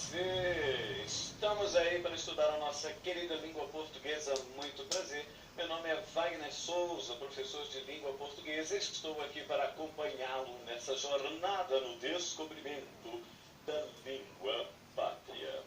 você! Estamos aí para estudar a nossa querida língua portuguesa. Muito prazer. Meu nome é Wagner Souza, professor de língua portuguesa. Estou aqui para acompanhá-lo nessa jornada no descobrimento da língua pátria.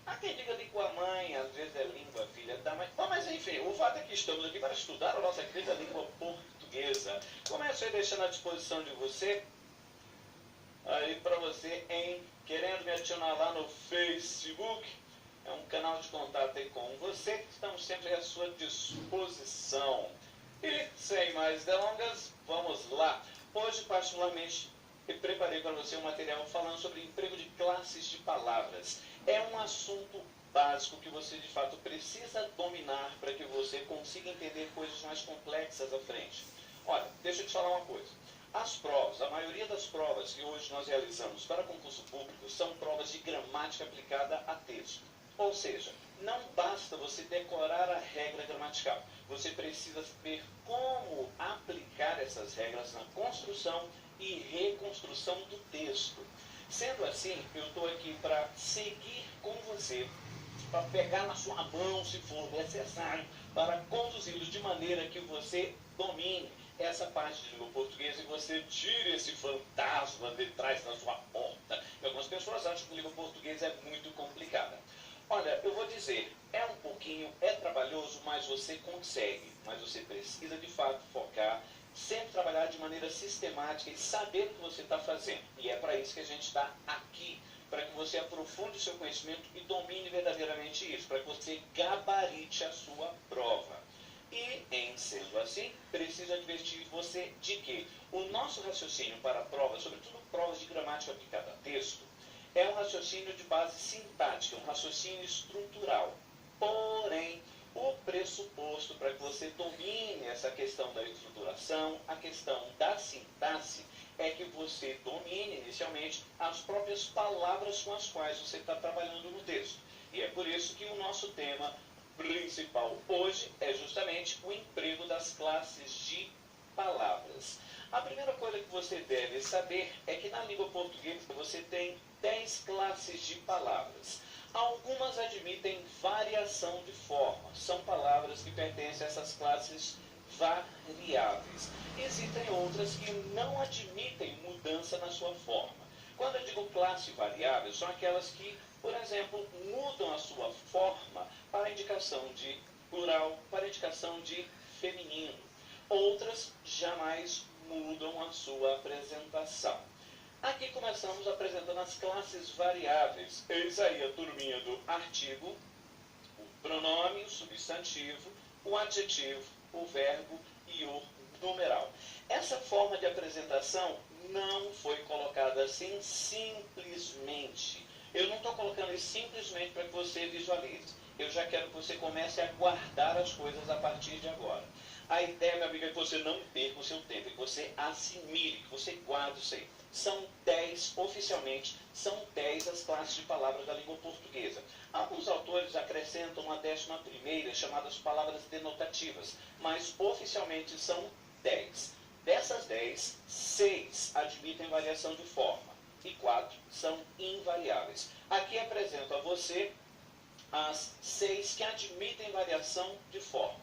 Há quem diga língua mãe, às vezes é língua filha da mãe. Bom, mas enfim, o fato é que estamos aqui para estudar a nossa querida língua portuguesa. Começo aí deixando à disposição de você, aí para você querendo me adicionar lá no Facebook, é um canal de contato aí com você, estamos sempre à sua disposição. E sem mais delongas, vamos lá. Hoje, particularmente, eu preparei para você um material falando sobre emprego de classes de palavras. É um assunto básico que você de fato precisa dominar para que você consiga entender coisas mais complexas à frente. Olha, deixa eu te falar uma coisa. As provas, a maioria das provas que hoje nós realizamos para concurso público são provas de gramática aplicada a texto. Ou seja, não basta você decorar a regra gramatical. Você precisa saber como aplicar essas regras na construção e reconstrução do texto. Sendo assim, eu estou aqui para seguir com você, para pegar na sua mão, se for necessário, para conduzi-los de maneira que você domine essa parte de língua portuguesa e você tire esse fantasma de trás da sua porta. E algumas pessoas acham que a língua portuguesa é muito complicada. Olha, eu vou dizer, é trabalhoso, mas você consegue. Mas você precisa de fato focar, sempre trabalhar de maneira sistemática e saber o que você está fazendo. E é para isso que a gente está aqui, para que você aprofunde o seu conhecimento e domine verdadeiramente isso, para que você gabarite a sua prova. E, em sendo assim, preciso advertir você de que o nosso raciocínio para provas, sobretudo provas de gramática aplicada a texto, é um raciocínio de base sintática, um raciocínio estrutural. Porém, o pressuposto para que você domine essa questão da estruturação, a questão da sintaxe, é que você domine inicialmente as próprias palavras com as quais você está trabalhando no texto. E é por isso que o nosso tema principal hoje é justamente o emprego das classes de palavras. A primeira coisa que você deve saber é que na língua portuguesa você tem 10 classes de palavras. Algumas admitem variação de forma, são palavras que pertencem a essas classes variáveis. Existem outras que não admitem mudança na sua forma. Quando eu digo classe variável, são aquelas que, por exemplo, mudam a sua forma para a indicação de plural, para a indicação de feminino. Outras jamais mudam a sua apresentação. Aqui começamos apresentando as classes variáveis. Eis aí a turminha do artigo, o pronome, o substantivo, o adjetivo, o verbo e o numeral. Essa forma de apresentação não foi colocada assim simplesmente. Eu não estou colocando isso simplesmente para que você visualize. Eu já quero que você comece a guardar as coisas a partir de agora. A ideia, meu amigo, é que você não perca o seu tempo, que você assimile, que você guarde isso aí. São 10, oficialmente, são 10 as classes de palavras da língua portuguesa. Alguns autores acrescentam uma 11ª, chamadas palavras denotativas, mas oficialmente são 10. Dessas 10, 6 admitem variação de forma e 4 são invariáveis. Aqui apresento a você as 6 que admitem variação de forma: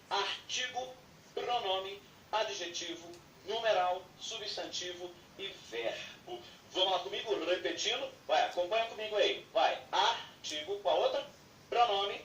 artigo, pronome, adjetivo, numeral, substantivo e verbo. Vamos lá comigo, repetindo. Vai, acompanha comigo aí. Vai, artigo, qual outra? Pronome,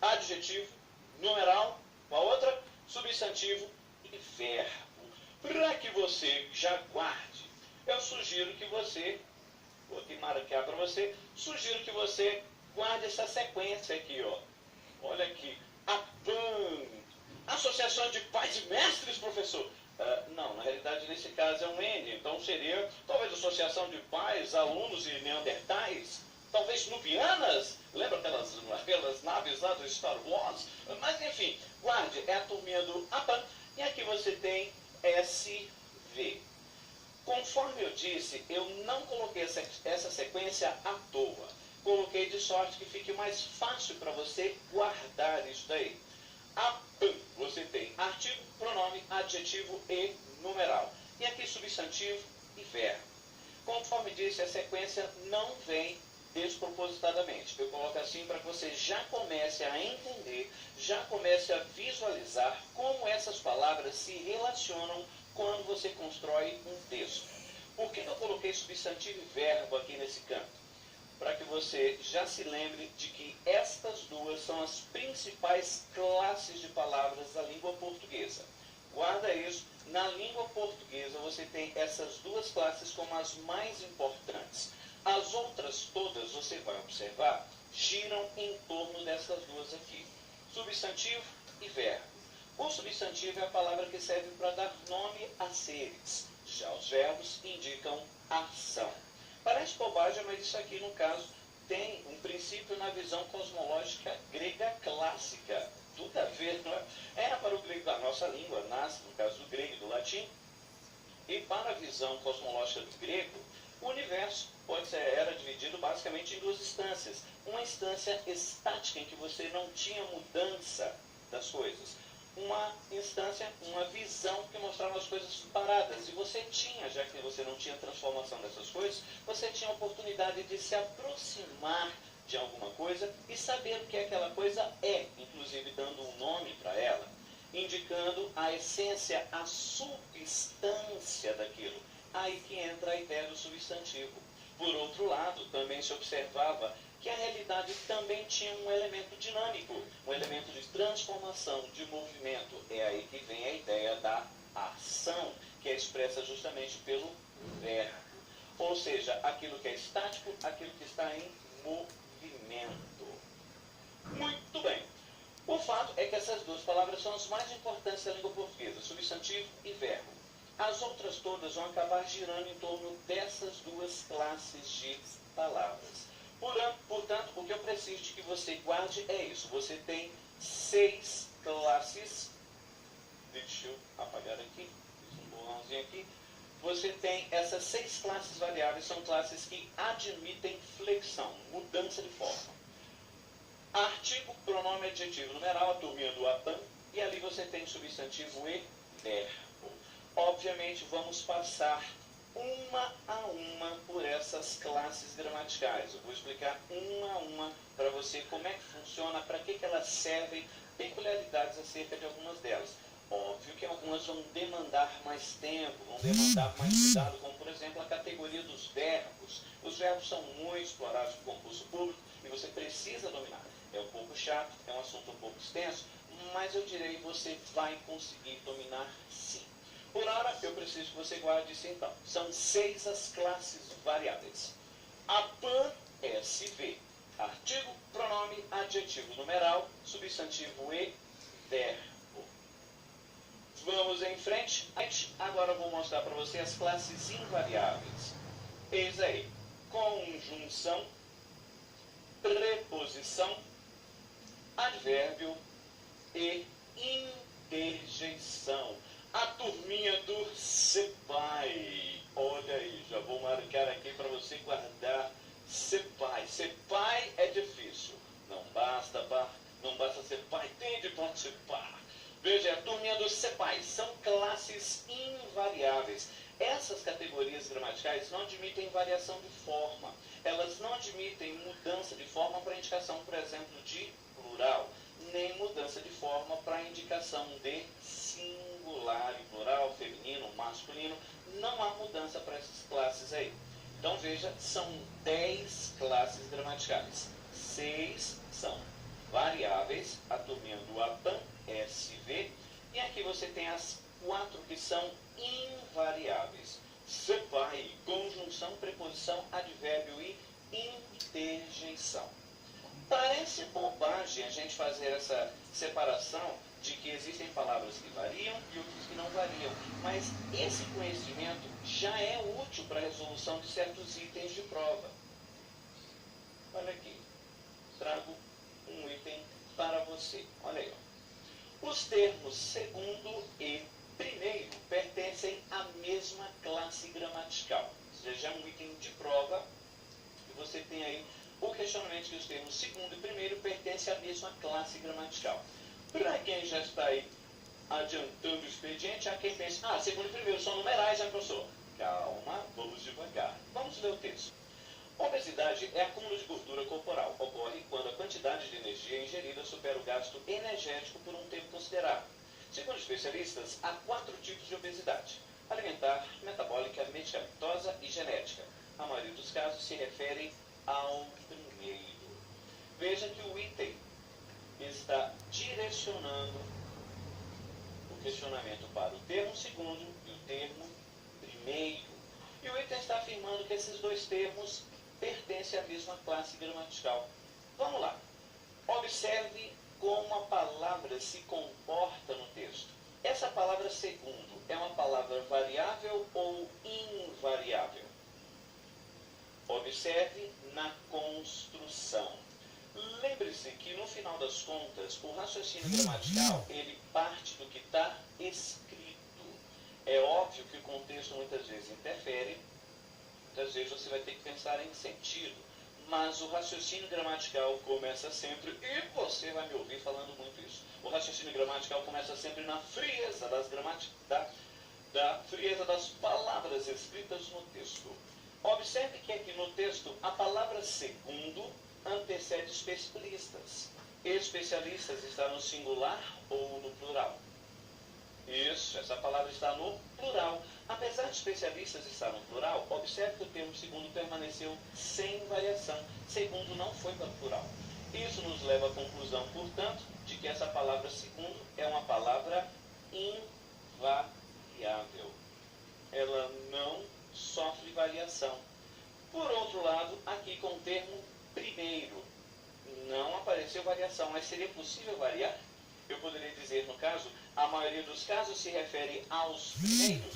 adjetivo, numeral, qual outra? Substantivo e verbo. Para que você já guarde, eu sugiro que você, vou aqui marcar para você, sugiro que você guarde essa sequência aqui, ó. Olha aqui, APAM, Associação de Pais e Mestres, professor. Não, na realidade, nesse caso é um N, então seria talvez Associação de Pais, Alunos e Neandertais, talvez Nubianas, lembra aquelas naves lá do Star Wars? Mas enfim, guarde, é a turminha do APAM, e aqui você tem SV. Conforme eu disse, eu não coloquei essa sequência à toa. Coloquei de sorte que fique mais fácil para você guardar isso daí. APAM, você tem artigo, pronome, adjetivo e numeral. E aqui substantivo e verbo. Conforme disse, a sequência não vem despropositadamente. Eu coloco assim para que você já comece a entender, já comece a visualizar como essas palavras se relacionam quando você constrói um texto. Por que eu coloquei substantivo e verbo aqui nesse canto? Para que você já se lembre de que estas duas são as principais classes de palavras da língua portuguesa. Guarda isso, na língua portuguesa você tem essas duas classes como as mais importantes. As outras todas, você vai observar, giram em torno dessas duas aqui. Substantivo e verbo. O substantivo é a palavra que serve para dar nome a seres. Já os verbos indicam ação. Parece bobagem, mas isso aqui, no caso, tem um princípio na visão cosmológica grega clássica. Tudo a ver, não é? Para o grego da nossa língua, nasce, no caso do grego e do latim. E para a visão cosmológica do grego, o universo era dividido basicamente em duas instâncias. Uma instância estática, em que você não tinha mudança das coisas. Uma instância, uma visão que mostrava as coisas paradas. E você tinha, já que você não tinha transformação dessas coisas, você tinha a oportunidade de se aproximar de alguma coisa e saber o que aquela coisa é, inclusive dando um nome para ela, indicando a essência, a substância daquilo. Aí que entra a ideia do substantivo. Por outro lado, também se observava que a realidade também tinha um elemento dinâmico, um elemento de transformação, de movimento. É aí que vem a ideia da ação, que é expressa justamente pelo verbo. Ou seja, aquilo que é estático, aquilo que está em movimento. Muito bem. O fato é que essas duas palavras são as mais importantes da língua portuguesa, substantivo e verbo. As outras todas vão acabar girando em torno dessas duas classes de palavras. Portanto, o que eu preciso de que você guarde é isso. Você tem 6 classes. Deixa eu apagar aqui. Fiz um borrãozinho aqui. Você tem essas 6 classes variáveis. São classes que admitem flexão, mudança de forma. Artigo, pronome, adjetivo, numeral, a turminha do APAN. E ali você tem substantivo e verbo. Obviamente, vamos passar uma a uma por essas classes gramaticais. Eu vou explicar uma a uma para você como é que funciona, para que elas servem, peculiaridades acerca de algumas delas. Óbvio que algumas vão demandar mais tempo, vão demandar mais cuidado, como por exemplo a categoria dos verbos. Os verbos são muito explorados no concurso público e você precisa dominar. É um pouco chato, é um assunto um pouco extenso, mas eu direi que você vai conseguir dominar sim. Por hora, eu preciso que você guarde isso então. São 6 as classes variáveis. APAN, SV. Artigo, pronome, adjetivo, numeral, substantivo e verbo. Vamos em frente. Agora eu vou mostrar para você as classes invariáveis. Eis aí. Conjunção, preposição, advérbio e interjeição. A turminha do CEPAI. Olha aí, já vou marcar aqui para você guardar CEPAI. CEPAI é difícil. Não basta ser pai, tem de participar. Veja, a turminha do CEPAI são classes invariáveis. Essas categorias gramaticais não admitem variação de forma. Elas não admitem mudança de forma para indicação, por exemplo, de plural, nem mudança de forma para indicação de singular e plural, feminino, masculino. Não há mudança para essas classes aí. Então veja, são 10 classes gramaticais. 6 são variáveis, a turminha do APAN, SV, e aqui você tem as 4 que são invariáveis. CEPAI, conjunção, preposição, advérbio e interjeição. Parece bobagem a gente fazer essa separação de que existem palavras que variam e outras que não variam, mas esse conhecimento já é útil para a resolução de certos itens de prova. Olha aqui, trago um item para você. Olha aí, ó. Os termos segundo e primeiro pertencem à mesma classe gramatical. Ou seja, é um item de prova e você tem aí o questionamento que os termos segundo e primeiro pertencem à mesma classe gramatical. Para quem já está aí adiantando o expediente, há quem pense, segundo e primeiro são numerais, professor? Calma, vamos devagar. Vamos ler o texto. Obesidade é acúmulo de gordura corporal. Ocorre quando a quantidade de energia ingerida supera o gasto energético por um tempo considerável. Segundo especialistas, há 4 tipos de obesidade: alimentar, metabólica, medicamentosa e genética. A maioria dos casos se refere ao primeiro. Veja que o item está direcionando o questionamento para o termo segundo e o termo primeiro. E o item está afirmando que esses dois termos pertencem à mesma classe gramatical. Vamos lá. Observe como a palavra se comporta no texto. Essa palavra segundo é uma palavra variável ou invariável? Observe na construção. Lembre-se que, no final das contas, o raciocínio gramatical, ele parte do que está escrito. É óbvio que o contexto muitas vezes interfere, muitas vezes você vai ter que pensar em sentido, mas o raciocínio gramatical começa sempre, e você vai me ouvir falando muito isso, o raciocínio gramatical começa sempre na frieza da frieza das palavras escritas no texto. Observe que aqui no texto a palavra segundo antecede especialistas. Especialistas está no singular ou no plural? Isso, essa palavra está no plural. Apesar de especialistas estar no plural, observe que o termo segundo permaneceu sem variação. Segundo não foi para o plural. Isso nos leva à conclusão, portanto, de que essa palavra segundo é uma palavra invariável. Ela não sofre variação. Por outro lado, aqui com o termo primeiro, não apareceu variação, mas seria possível variar? Eu poderia dizer, no caso, a maioria dos casos se refere aos primeiros?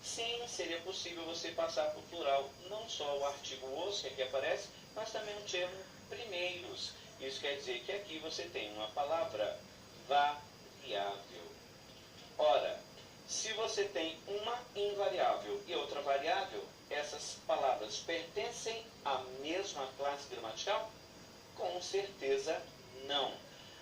Sim, seria possível você passar por plural, não só o artigo os, que aqui aparece, mas também o termo primeiros. Isso quer dizer que aqui você tem uma palavra variável. Ora, se você tem uma invariável e outra variável, essas palavras pertencem à mesma classe gramatical? Com certeza não.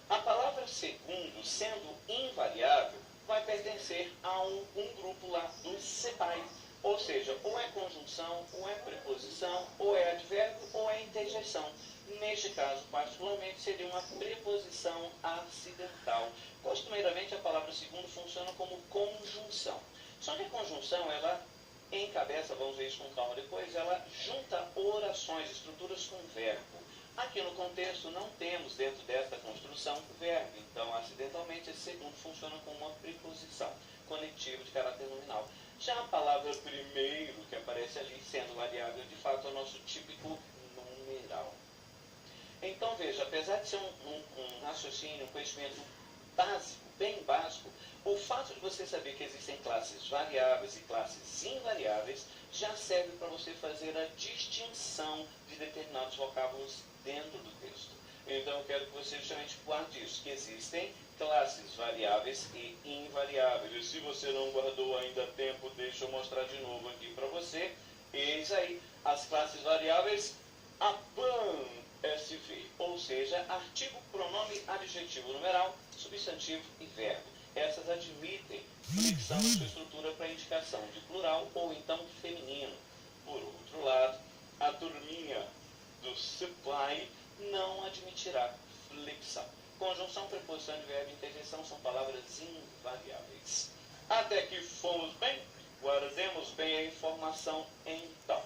A palavra segundo, sendo invariável, vai pertencer a um grupo lá dos sepai. Ou seja, ou é conjunção, ou é preposição, ou é advérbio, ou é interjeição. Neste caso, particularmente, seria uma preposição acidental. Costumeiramente, a palavra segundo funciona como conjunção. Só que a conjunção, ela encabeça, vamos ver isso com calma depois, ela junta orações, estruturas com verbo. Aqui no contexto não temos dentro desta construção verbo, então acidentalmente esse segundo funciona como uma preposição conectiva de caráter nominal. Já a palavra primeiro, que aparece ali sendo variável, de fato é o nosso típico numeral. Então veja, apesar de ser um raciocínio, um conhecimento básico, bem básico, o fato de você saber que existem classes variáveis e classes invariáveis já serve para você fazer a distinção de determinados vocábulos dentro do texto. Então eu quero que você justamente guarde isso, que existem classes variáveis e invariáveis. E se você não guardou ainda a tempo, deixa eu mostrar de novo aqui para você. Eis aí as classes variáveis APAN SV, ou seja, artigo, pronome, adjetivo, numeral, substantivo e verbo. Essas admitem flexão da sua estrutura para indicação de plural ou então feminino. Por outro lado, a turminha do supply não admitirá flexão. Conjunção, preposição de verbo e interjeição são palavras invariáveis. Até que fomos bem? Guardemos bem a informação então.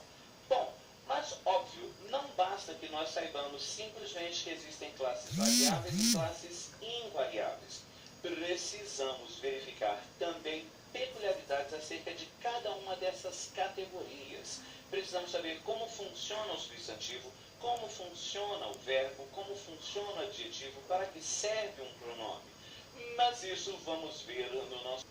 Bom, mas óbvio, não basta que nós saibamos simplesmente que existem classes variáveis e classes invariáveis. Precisamos verificar também peculiaridades acerca de cada uma dessas categorias. Precisamos saber como funciona o substantivo, como funciona o verbo, como funciona o adjetivo, para que serve um pronome. Mas isso vamos ver no nosso